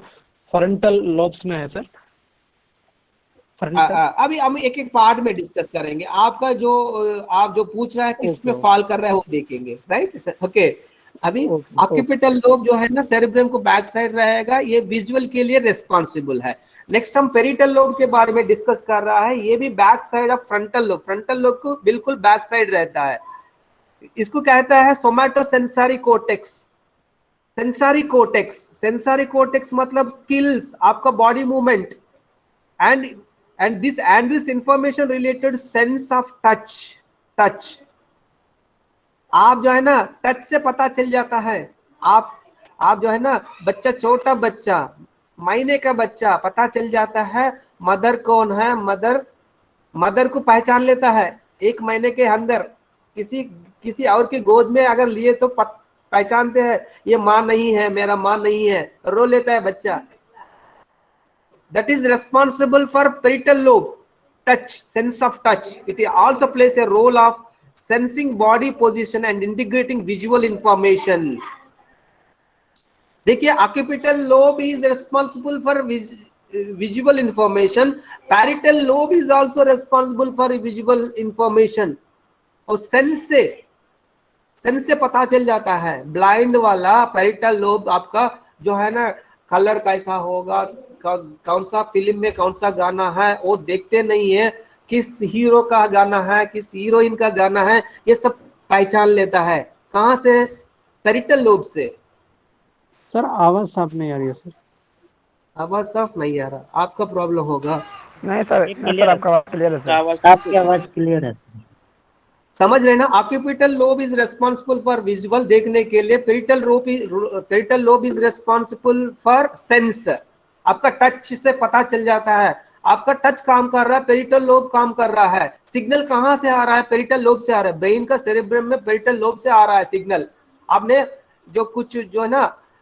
फ्रंटल लॉब्स में है सर। अभी हम एक एक पार्ट में डिस्कस करेंगे। आपका जो आप जो पूछ रहा है किसमें फॉल कर रहा है वो देखेंगे, राइट? ओके, अभी ऑक्यूपिटल लोब जो है ना सेरिब्रम को बैक साइड रहेगा, ये विजुअल के लिए रिस्पॉन्सिबल है। नेक्स्ट हम पेरिटल लोब के बारे में डिस्कस कर रहा है, ये भी back side of frontal lobe. Frontal lobe को बिल्कुल बैक साइड रहता है। इसको कहता है सोमैटोसेंसरी कोर्टेक्स। सेंसरी कोर्टेक्स मतलब स्किल्स, आपका body movement and this information related sense of touch. आप जो है ना टच से पता चल जाता है। आप जो है ना बच्चा, छोटा बच्चा, महीने का बच्चा, पता चल जाता है मदर कौन है। मदर को पहचान लेता है 1 महीने के अंदर। किसी और की गोद में अगर लिए तो पहचानते हैं ये माँ नहीं है, मेरा माँ नहीं है, रो लेता है बच्चा। That is responsible for parietal lobe, touch, sense of touch. It also plays a role of sensing body position and integrating visual information. देखिए, occipital lobe is responsible for visual information, parietal lobe is also responsible for visual information. और sense से पता चल जाता है। Blind वाला parietal lobe आपका जो है ना, कलर कैसा होगा, कौन सा फिल्म में कौन सा गाना है वो देखते नहीं है, किस हीरो का गाना है, किस हीरोइन का गाना है, ये सब पहचान लेता है। कहाँ से? पैरिटल लोब से। सर आवाज साफ नहीं आ रही है सर। आवाज साफ नहीं आ रहा, आपका प्रॉब्लम होगा। नहीं सर, आपका आवाज क्लियर है सर। आपकी आवाज क्लियर है। समझ रहे ना? Occipital lobe is responsible for visual देखने के लिए, parietal lobe is responsible for sense. आपका टच से पता चल जाता है, आपका टच काम कर रहा है, पेरिटल लोब काम कर रहा है। सिग्नल कहाँ से आ रहा है? पेरिटल लोब से आ रहा है। ब्रेन का सेरिब्रम में पेरिटल लोब से आ रहा है सिग्नल। आपने जो कुछ जो है ना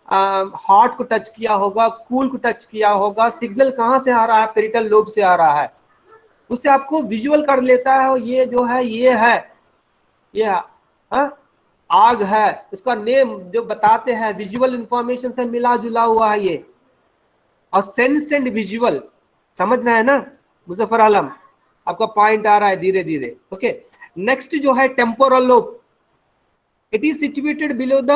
हार्ट को टच किया होगा, कूल को टच किया होगा, सिग्नल कहाँ से आ रहा है? पेरिटल लोब से आ रहा है। उससे आपको विजुअल कर लेता है। ये जो है ये आग है, उसका नेम जो बताते हैं विजुअल इंफॉर्मेशन से मिला जुला हुआ है ये। और सेंस एंड विजुअल, समझ रहे हैं ना मुजफ्फर आलम? आपका पॉइंट आ रहा है धीरे धीरे। ओके, नेक्स्ट जो है temporal lobe, it is situated below the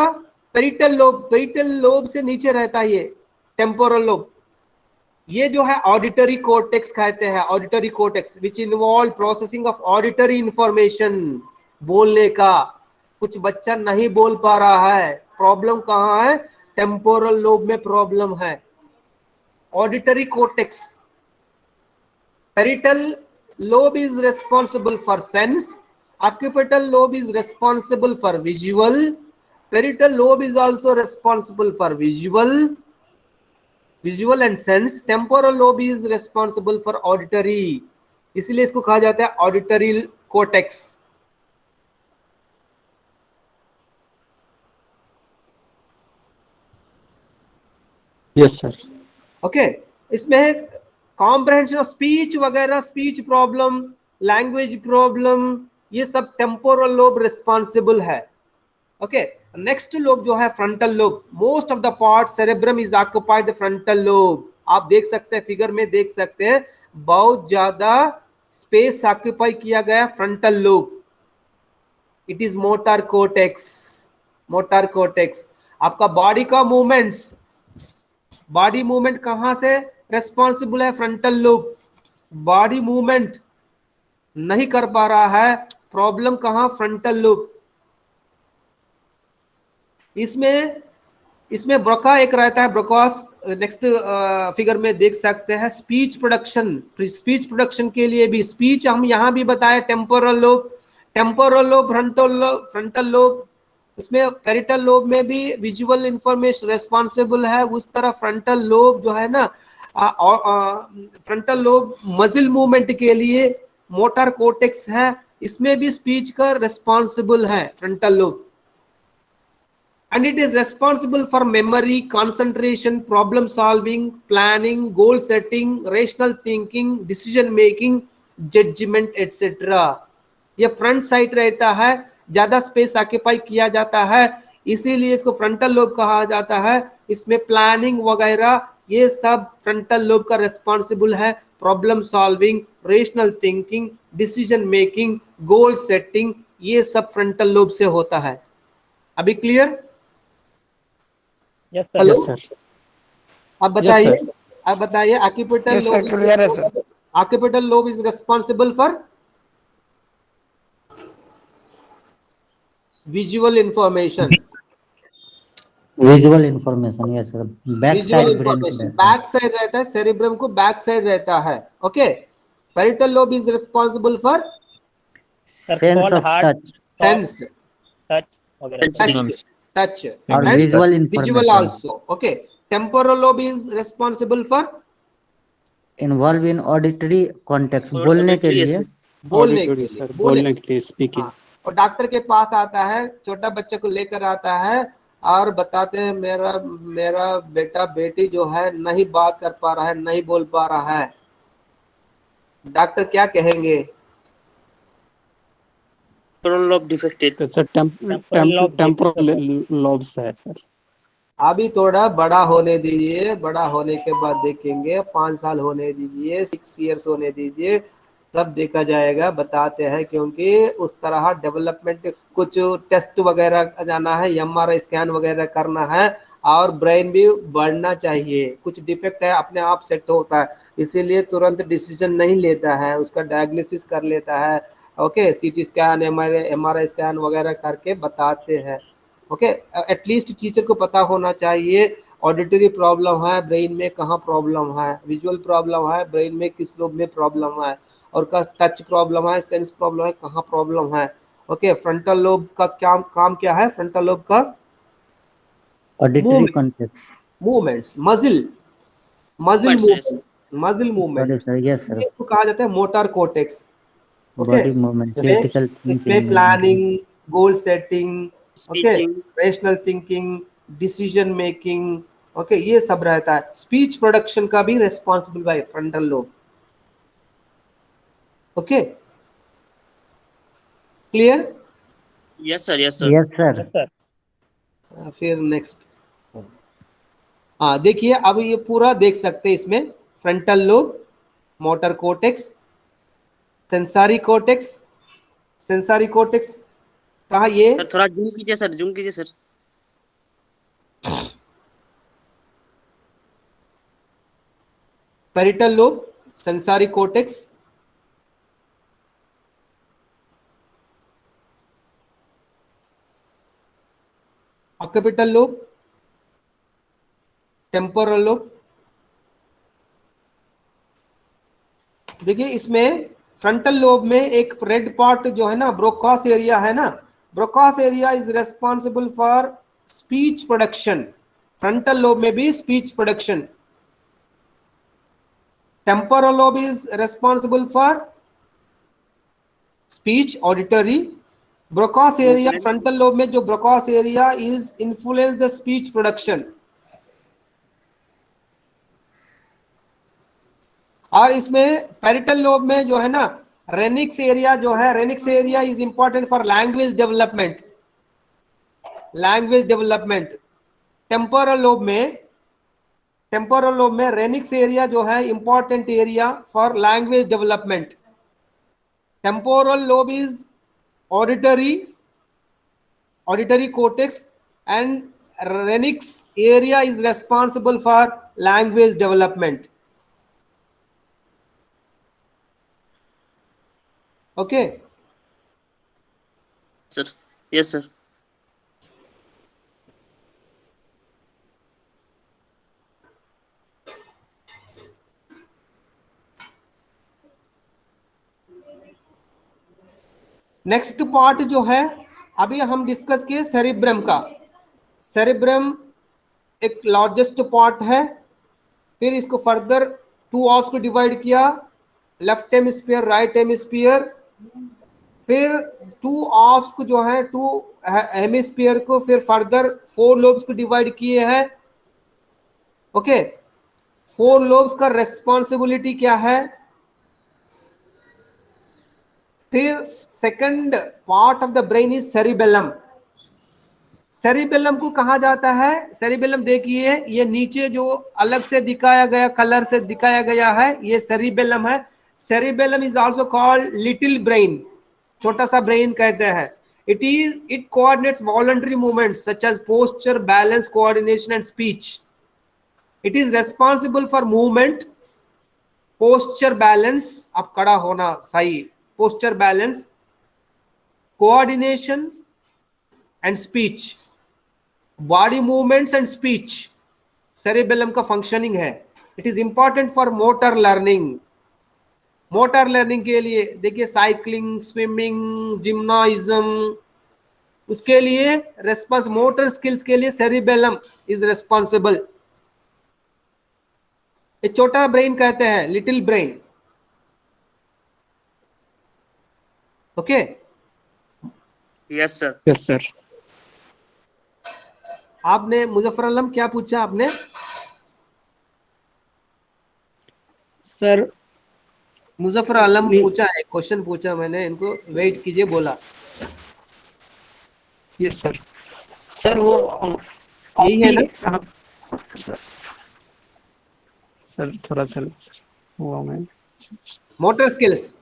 parietal lobe. Parietal lobe से नीचे रहता है ये टेम्पोरल लोब। ये जो है ऑडिटरी कोर्टेक्स कहते हैं, auditory cortex which involve processing of auditory information. बोलने का, कुछ बच्चा नहीं बोल पा रहा है, प्रॉब्लम कहाँ है? टेम्पोरल लोब में प्रॉब्लम है। Auditory cortex. Parietal lobe is responsible for sense, occipital lobe is responsible for visual, parietal lobe is also responsible for visual and sense, temporal lobe is responsible for auditory. इसीलिए इसको कहा जाता है auditory cortex. Yes sir. Okay, इसमें comprehension of speech वगैरह, speech problem, language problem, ये सब temporal lobe responsible है। ओके, नेक्स्ट लोब जो है frontal lobe. Most of the part cerebrum is occupied frontal lobe. आप देख सकते हैं, फिगर में देख सकते हैं, बहुत ज्यादा स्पेस ऑक्युपाई किया गया frontal lobe. It is motor cortex. Motor cortex आपका बॉडी का मूवमेंट्स, बॉडी मूवमेंट कहां से रेस्पॉन्सिबल है? Frontal lobe. बॉडी मूवमेंट नहीं कर पा रहा है, प्रॉब्लम कहां? Frontal lobe. इसमें ब्रोका एक रहता है, ब्रोकास नेक्स्ट फिगर में देख सकते हैं। स्पीच प्रोडक्शन, स्पीच प्रोडक्शन के लिए भी स्पीच हम यहां भी बताए temporal lobe, temporal lobe, frontal lobe. उसमें पेरिटल लोब में भी विजुअल इंफॉर्मेशन रेस्पॉन्सिबल है। उस तरह फ्रंटल लोब जो है ना, फ्रंटल लोब मजिल मूवमेंट के लिए मोटर कोर्टेक्स है, इसमें भी स्पीच का रेस्पॉन्सिबल है frontal lobe. And it is responsible for memory, concentration, problem solving, planning, goal setting, rational thinking, decision making, judgment, etc. ये फ्रंट साइड रहता है, ज्यादा स्पेस ऑक्यूपाई किया जाता है, इसीलिए इसको फ्रंटल लोब कहा जाता है। इसमें प्लानिंग वगैरह ये सब फ्रंटल लोब का रेस्पॉन्सिबल है। Problem solving, rational thinking, decision making, goal setting, ये सब फ्रंटल लोब से होता है। अभी clear? Yes sir. Hello yes sir. अब बताइए, अब बताइए ऑक्यूपेटल Yes, sir, clear है, sir. Lobe, occipital lobe is responsible for visual information. Visual information, yes sir. Back visual side brain को इंफॉर्मेशन रहता है। बैक साइड रहता है, सेरिब्रम को बैक साइड रहता है। Okay, parietal lobe is responsible for sense of touch sense, touch वगैरह। Touch और and visual visual information. also. Okay, temporal lobe is responsible for involve in auditory context, बोलने के लिए। बोलने के लिए, बोलने के लिए, स्पीकिंग। हाँ, और डॉक्टर के पास आता है, छोटा बच्चे को लेकर आता है और बताते हैं मेरा बेटा बेटी जो है नहीं बात कर पा रहा है, नहीं बोल पा रहा है। डॉक्टर क्या कहेंगे? Temporal lobe defected. Sir temporal lobes है सर। अभी थोड़ा बड़ा होने दीजिए, बड़ा होने के बाद देखेंगे, 5 साल होने दीजिए, 6 इयर्स होने दीजिए, तब देखा जाएगा। बताते हैं क्योंकि उस तरह डेवलपमेंट, कुछ टेस्ट वगैरह जाना है, MRI स्कैन वगैरह करना है, और ब्रेन भी बढ़ना चाहिए। कुछ डिफेक्ट है अपने आप सेट होता है, इसीलिए तुरंत डिसीजन नहीं लेता है, उसका डायग्नोसिस कर लेता है। Okay, CT scan, MRI scan वगैरह करके बताते हैं। ओके, एटलीस्ट टीचर को पता होना चाहिए ऑडिटरी प्रॉब्लम है ब्रेन में, कहाँ प्रॉब्लम है, विजुअल प्रॉब्लम है ब्रेन में, किस लोब में प्रॉब्लम है, और का टच प्रॉब्लम है, सेंस प्रॉब्लम है, कहाँ प्रॉब्लम है। ओके, फ्रंटल लोब का क्या काम क्या है? फ्रंटल लोब का auditory context, movements, muscle movement, sir. Yes sir. इसको कहा जाता है motor cortex. Okay, body movement, critical इसमें planning, goal setting, okay, speeching, rational thinking, decision making, okay, ये सब रहता है। स्पीच प्रोडक्शन का भी responsible by frontal lobe. Okay, clear? Yes sir, yes sir. Yes sir. Yes sir. फिर next, हाँ देखिए, अब ये पूरा देख सकते हैं इसमें frontal lobe, motor cortex, sensory cortex कहा ये? सर थोड़ा जूम कीजिए सर, जूम कीजिए sir. Parietal lobe, sensory cortex, occipital lobe, temporal lobe. देखिए इसमें फ्रंटल लोब में एक रेड पार्ट जो है ना, ब्रोकास एरिया है ना, Broca's area is responsible for speech production. Frontal lobe में भी speech production. Temporal lobe is responsible for speech, auditory. Broca's area, frontal lobe में जो Broca's area is influence the speech production. और इसमें parietal lobe में जो है ना रेनिक्स एरिया जो है, Wernicke's area is important for language development, language development. Temporal lobe में रेनिक्स एरिया जो है important area for language development. Temporal lobe is auditory cortex, and Renix area is responsible for language development. Okay. Sir. Yes, sir. Next part जो है अभी हम discuss किए cerebrum का। Cerebrum एक लार्जेस्ट पार्ट है, फिर इसको फर्दर टू हाफ्स को डिवाइड किया, लेफ्ट हेमिस्फीयर, राइट हेमिस्फीयर। फिर टू हाफ्स को जो है, टू हेमिस्फीयर को फिर फर्दर 4 लोब्स को डिवाइड किए हैं। ओके, 4 लोब्स का रेस्पॉन्सिबिलिटी क्या है। फिर second part of the brain is cerebellum. Cerebellum को कहा जाता है, सेरिबेलम देखिए ये नीचे जो अलग से दिखाया गया, कलर से दिखाया गया है, ये सेरिबेलम है। Cerebellum is also called little brain, छोटा सा ब्रेन कहते हैं। It coordinates voluntary movements such as posture, balance, coordination and speech. It is responsible for movement, posture, balance, अब खड़ा होना सही, posture, balance, coordination and speech, body movements and speech। cerebellum का functioning है। it is important for motor learning। motor learning के लिए देखिए cycling, swimming, जिम्नाइज्म, उसके लिए रेस्पॉन्स, मोटर स्किल्स के लिए cerebellum is responsible। ये छोटा ब्रेन कहते हैं, little brain. Okay, Yes, sir. Yes sir. आपने मुजफ्फर आलम क्या पूछा आपने? सर मुजफ्फर आलम पूछा है, क्वेश्चन पूछा मैंने, इनको वेट कीजिए बोला। Yes sir. सर वो यही है ना? सर सर थोड़ा सा हुआ मैं। मोटर स्किल्स,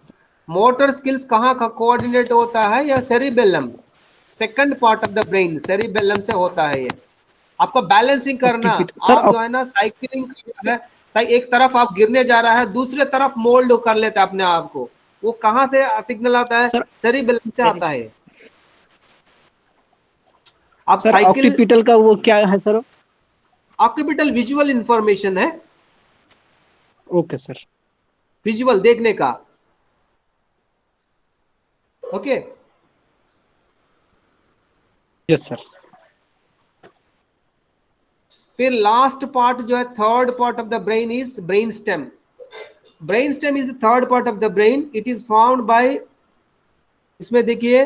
मोटर स्किल्स कहाँ का कोऑर्डिनेट होता है? या cerebellum, second part of the brain, cerebellum से होता है। ये आपका बैलेंसिंग करना, आप जो है ना साइकिलिंग कर रहा है, एक तरफ आप गिरने जा रहा है, दूसरे तरफ मोल्ड कर लेते हैं अपने आप को, वो कहाँ से सिग्नल आता है? सेरिबेलम से आता है। आप साइकिल, ऑक्सीपिटल का वो क्या है सर? ऑक्सीपिटल विजुअल इंफॉर्मेशन है। Okay sir. विजुअल देखने का। Okay, yes sir. फिर लास्ट पार्ट जो है, third part of the brain is brain stem. Brain stem is the third part of the brain. It is found by, इसमें देखिए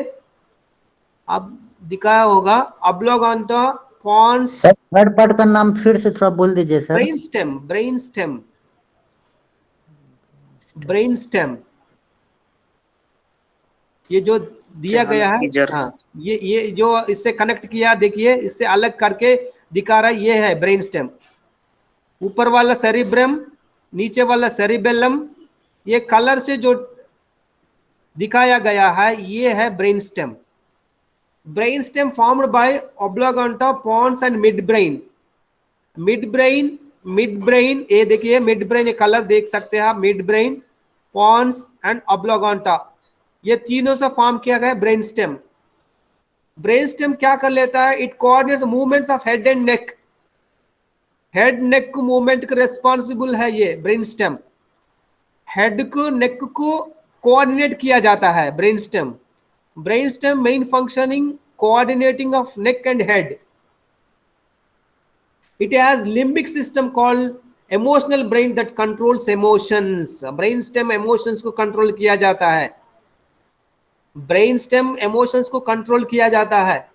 आप दिखाया होगा, ऑब्लोंगेटा, पॉन्स। थर्ड पार्ट का नाम फिर से थोड़ा बोल दीजिए sir. Brain stem, brain stem, brain stem, ये जो दिया गया है, हाँ, ये जो इससे कनेक्ट किया, देखिए इससे अलग करके दिखा रहा है, ये है ब्रेन स्टेम। ऊपर वाला सेरिब्रम, नीचे वाला सेरिबेलम, ये कलर से जो दिखाया गया है ये है brain stem. Brain stem formed by oblongata, pons and mid brain. Mid brain, mid brain, ये देखिए मिड ब्रेन, ये कलर देख सकते हैं आप, mid brain, pons and oblongata, ये तीनों से फॉर्म किया गया ब्रेन स्टेम। ब्रेन स्टेम क्या कर लेता है? It coordinates movements of head and neck. Head neck को मूवमेंट का रेस्पॉन्सिबल है ये ब्रेन स्टेम। हेड को, नेक को कोऑर्डिनेट किया जाता है brain stem. Brain stem main functioning coordinating of neck and head. It has limbic system called emotional brain that controls emotions. Brain stem emotions को कंट्रोल किया जाता है। ब्रेन स्टेम इमोशंस को कंट्रोल किया जाता है।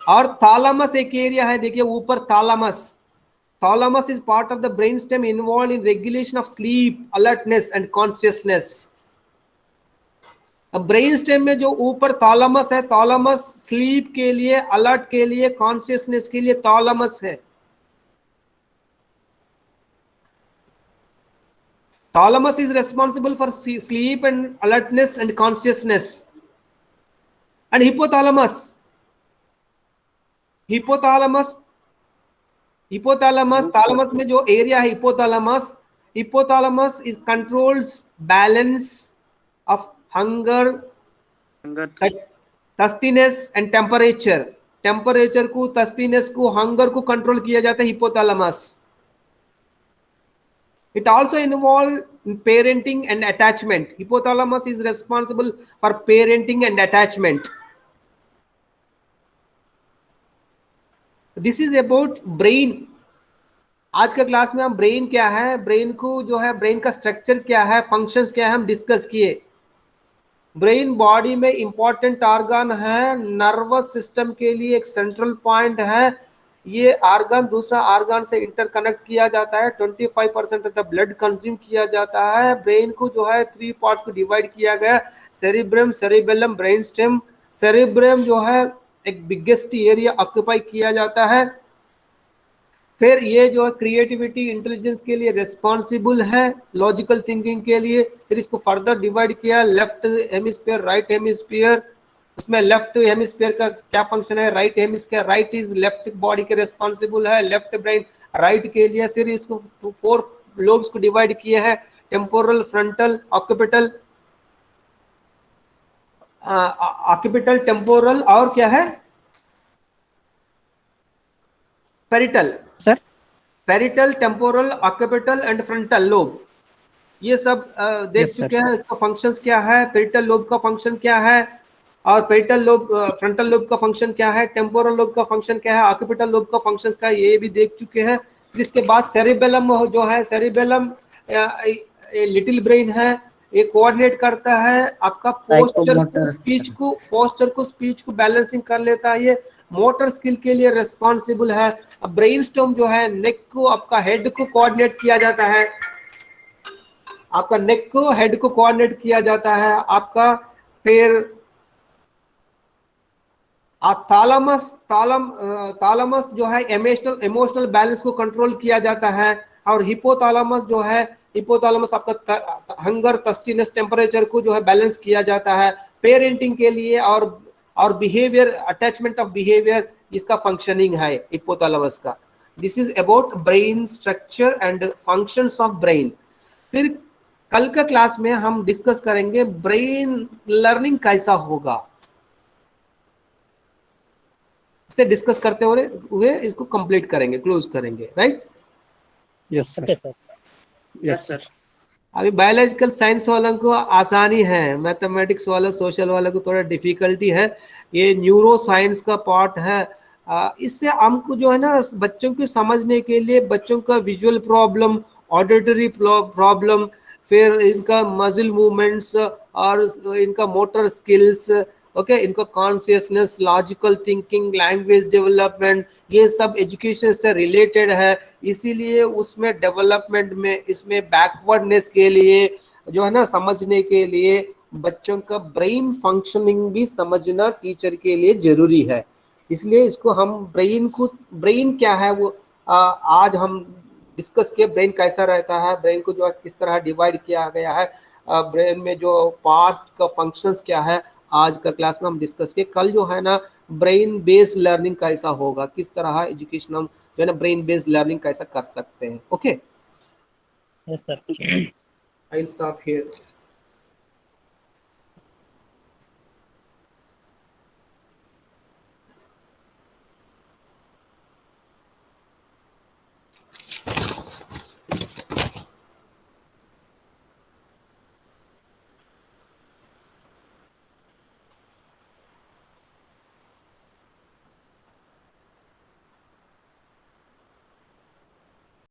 और थैलेमस एक एरिया है, देखिए ऊपर thalamus. Thalamus is part of the brain stem involve in regulation of sleep, alertness and consciousness. अब ब्रेन स्टेम में जो ऊपर थैलेमस है, थैलेमस स्लीप के लिए, अलर्ट के लिए, कॉन्शियसनेस के लिए थैलेमस है। Thalamus is responsible for sleep and alertness and consciousness. And hypothalamus thalamus में जो एरिया है hypothalamus is controls balance of hunger, thirstiness and temperature को, thirstiness को, hunger को कंट्रोल किया जाता है hypothalamus. It also involves parenting and attachment. Hypothalamus is responsible for parenting and attachment. This is about brain. आज के class में हम ब्रेन क्या है, ब्रेन को जो है, ब्रेन का स्ट्रक्चर क्या है, फंक्शंस क्या है, हम डिस्कस किए। ब्रेन बॉडी में इंपॉर्टेंट ऑर्गन है, नर्वस सिस्टम के लिए एक सेंट्रल पॉइंट है। ये ऑर्गन दूसरा ऑर्गन से इंटरकनेक्ट किया जाता है। 25% ऑफ द ब्लड कंज्यूम किया जाता है। ब्रेन को जो है 3 पार्ट्स को डिवाइड किया गया, cerebrum, cerebellum, brain stem. Cerebrum जो है एक बिगेस्ट एरिया ऑक्यूपाई किया जाता है। फिर ये जो है क्रिएटिविटी, इंटेलिजेंस के लिए रिस्पॉन्सिबल है, लॉजिकल थिंकिंग के लिए। फिर इसको फर्दर डिवाइड किया, लेफ्ट हेमिस्फीयर, राइट हेमिस्फीयर। उसमें लेफ्ट हेमिस्फीयर का क्या फंक्शन है, right hemisphere, right is left body के रिस्पॉन्सिबल है, लेफ्ट ब्रेन राइट के लिए। फिर इसको 4 लोब्स को डिवाइड किए हैं, टेम्पोरल, फ्रंटल, ऑक्यूपिटल, टेम्पोरल और क्या है, parietal. Sir parietal, temporal, occipital and frontal lobe, ये सब देख चुके हैं। इसका फंक्शंस क्या है, पेरिटल लोब का फंक्शन क्या है, और पेरिटल लोब, फ्रंटल लोब का फंक्शन क्या है, टेम्पोरल लोब का फंक्शन क्या है, ऑक्यूपिटल लोब का फंक्शन का ये भी देख चुके हैं। जिसके बाद सेरिबेलम जो है, सेरिबेलम लिटिल ब्रेन है, ये कोऑर्डिनेट करता है आपका पोस्चर को, स्पीच को बैलेंसिंग कर लेता है। ये मोटर स्किल के लिए रिस्पॉन्सिबल है। अब ब्रेन स्टॉर्म जो है, नेक को, आपका हेड को कोऑर्डिनेट किया जाता है, आपका नेक को, हेड को कोऑर्डिनेट किया जाता है आपका। फिर थैलेमस जो है इमोशनल बैलेंस को कंट्रोल किया जाता है। और हिपोथैलेमस जो है, हिपोथैलेमस आपका हंगर, थर्स्टीनेस, टेम्परेचर को जो है बैलेंस किया जाता है। पेरेंटिंग के लिए और बिहेवियर, अटैचमेंट ऑफ बिहेवियर, इसका फंक्शनिंग है हिपोथैलेमस का। This is about brain structure and functions of brain. फिर कल का क्लास में हम डिस्कस करेंगे ब्रेन लर्निंग कैसा होगा, से डिस्कस करते हुए इसको कंप्लीट करेंगे, क्लोज करेंगे, right? Yes sir, yes sir. अभी बायोलॉजिकल साइंस वालों को आसानी है, मैथमेटिक्स वाला, सोशल वालों को थोड़ा डिफिकल्टी है। ये न्यूरो साइंस का पार्ट है। इससे हमको जो है ना, बच्चों को समझने के लिए, बच्चों का विजुअल प्रॉब्लम, ऑडिटरी प्रॉब्लम, फिर इनका मसल मूवमेंट्स और इनका मोटर स्किल्स, ओके, इनका consciousness, logical thinking, language development, ये सब एजुकेशन से रिलेटेड है। इसीलिए उसमें डेवलपमेंट में, इसमें बैकवर्डनेस के लिए जो है ना, समझने के लिए बच्चों का ब्रेन फंक्शनिंग भी समझना टीचर के लिए जरूरी है। इसलिए इसको हम ब्रेन क्या है वो आज हम डिस्कस किए। ब्रेन कैसा रहता है, ब्रेन को जो किस तरह डिवाइड किया गया है, ब्रेन में जो पार्ट्स का फंक्शंस क्या है, आज का क्लास में हम डिस्कस किए। कल जो है ना, ब्रेन बेस्ड लर्निंग कैसा होगा, किस तरह एजुकेशन हम जो है ना ब्रेन बेस्ड लर्निंग कैसा कर सकते हैं। Okay, yes sir. I will stop here.